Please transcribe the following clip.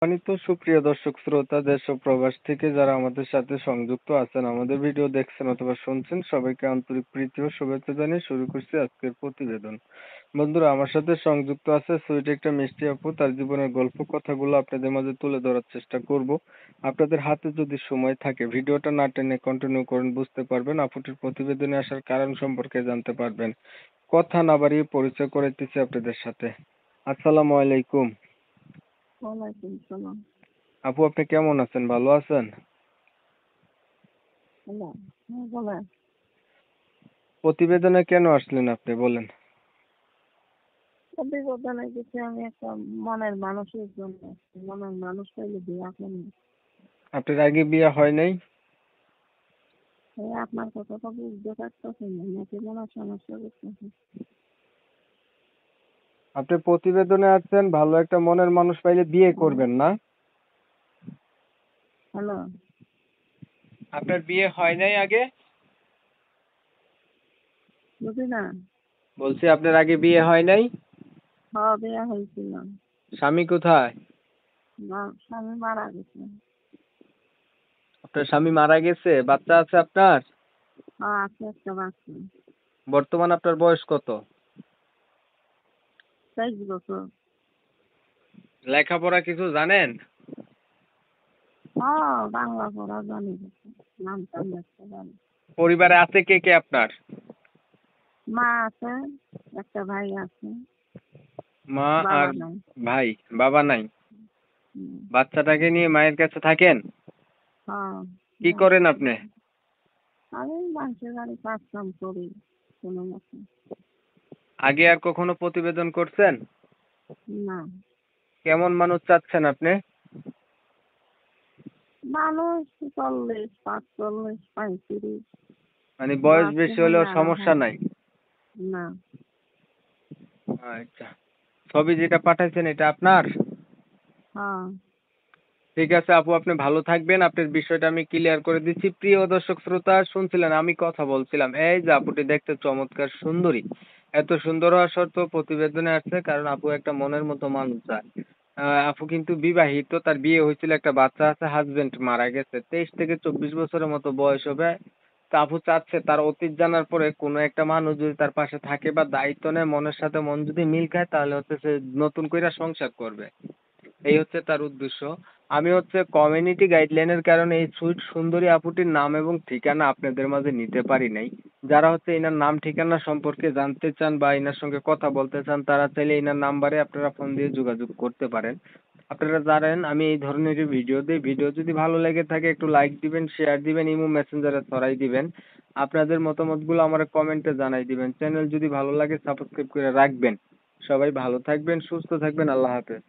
সম্মানিত সুপ্রিয় দর্শক শ্রোতা দেশ ও প্রবাস থেকে যারা আমাদের সাথে সংযুক্ত আছেন, আমাদের ভিডিও দেখছেন অথবা শুনছেন, সবাইকে আন্তরিক প্রীতি ও শুভেচ্ছা জানিয়ে শুরু করছি আজকের প্রতিবেদন। বন্ধুরা, আমার সাথে সংযুক্ত আছে সুইট একটা মিষ্টি আপু। তার জীবনের গল্প কথাগুলো আপনাদের মাঝে তুলে ধরার চেষ্টা করব। আপনাদের হাতে যদি সময় থাকে ভিডিওটা না টেনে কন্টিনিউ করেন, বুঝতে পারবেন আপুটির প্রতিবেদনে আসার কারণ সম্পর্কে জানতে পারবেন। কথা না বাড়িয়ে পরিচয় করাইতেছি আপনাদের সাথে। আসসালামু আলাইকুম। ওয়ালাইকুম সালাম। আপু, আপনি কেমন আছেন? ভালো আছেন? হ্যালো, হ্যাঁ বলেন। প্রতিবেদনে কেন আসলেন আপনি, বলেন। অভিজ্ঞতা কিছু আমি একটা মনের মানুষের জন্য মনের মানুষ পাইলে বিয়া করি। আপনার আগে বিয়ে হয় নাই? এই আপনার কথা তো বুঝতে পারতেছেন না, নাকি মনে সমস্যা করতেছে? আপনি প্রতিবেদনে আছেন ভালো একটা মনের মানুষ পাইলে বিয়ে করবেন না? হ্যালো, আপনার বিয়ে হয় নাই আগে? বুঝি না। বলছি আপনার আগে বিয়ে হয় নাই? হ্যাঁ, বিয়া হয়েছিল। স্বামী কোথায়? না, স্বামী মারা গেছে। আপনার স্বামী মারা গেছে? বাচ্চা আছে আপনার? হ্যাঁ, আছে একটা বাচ্চা। বর্তমান আপনার বয়স কত? 23 বছর। লেখাপড়া কিছু জানেন? হ্যাঁ, বাংলা পড়া জানি, নাম টাম লিখতে জানি। পরিবারে আছে কে কে আপনার? মা আছে, একটা ভাই আছে, মা আর বাবা নাই। ভাই? বাবা নাই? হুম, বাচ্চাটাকে নিয়ে মায়ের কাছে থাকেন? হ্যাঁ। কি করেন আপনি? আমি মানুষের বাড়ি কাজ কাম করি কোনো মতে। আগে আর কখনো প্রতিবেদন করছেন? না, কেমন মানুষ চাচ্ছেন আপনি? মানুষ 40, 45, 35। মানে বয়স বাচ্চা বেশি হলে হলেও আরো সমস্যা হয়। নাই? না। আচ্ছা, ছবি যেটা পাঠাইছেন এটা আপনার? হ্যাঁ। ঠিক আছে আপু, আপনি ভালো থাকবেন। আপনার বিষয়টা আমি ক্লিয়ার করে দিচ্ছি। প্রিয় দর্শক শ্রোতা, শুনছিলেন আমি কথা বলছিলাম, এই যে আপুটি দেখতে চমৎকার সুন্দরী, এত সুন্দর হওয়া সত্ত্বেও প্রতিবেদনে আসছে কারণ আপু একটা মনের মতো মানুষ চায়। আপু কিন্তু বিবাহিত, তার বিয়ে হয়েছিল, একটা বাচ্চা আছে, হাজবেন্ড মারা গেছে, 23 থেকে 24 বছরের মতো বয়স হবে। তা আপু চাচ্ছে তার অতীত জানার পরে কোনো একটা মানুষ যদি তার পাশে থাকে বা দায়িত্ব নেয়, মনের সাথে মন যদি মিল খায়, তাহলে হচ্ছে সে নতুন করে সংসার করবে। এই হচ্ছে তার উদ্দেশ্য। আমি হচ্ছে কমিউনিটি গাইডলাইনের কারণে এই সুইট সুন্দরী আপুটির নাম এবং ঠিকানা আপনাদের মাঝে নিতে পারি নাই। যারা হচ্ছে এনার নাম ঠিকানা সম্পর্কে জানতে চান বা এনার সঙ্গে কথা বলতে চান, তারা চাইলে এনার নাম্বারে আপনারা ফোন দিয়ে যোগাযোগ করতে পারেন। আপনারা জানেন আমি এই ধরনের ভিডিও দিই। ভিডিও যদি ভালো লেগে থাকে একটু লাইক দিবেন, শেয়ার দিবেন, ইমো মেসেঞ্জারে ছড়াই দিবেন। আপনাদের মতামতগুলো আমার কমেন্টে জানাই দিবেন। চ্যানেল যদি ভালো লাগে সাবস্ক্রাইব করে রাখবেন। সবাই ভালো থাকবেন, সুস্থ থাকবেন। আল্লাহ হাফেজ।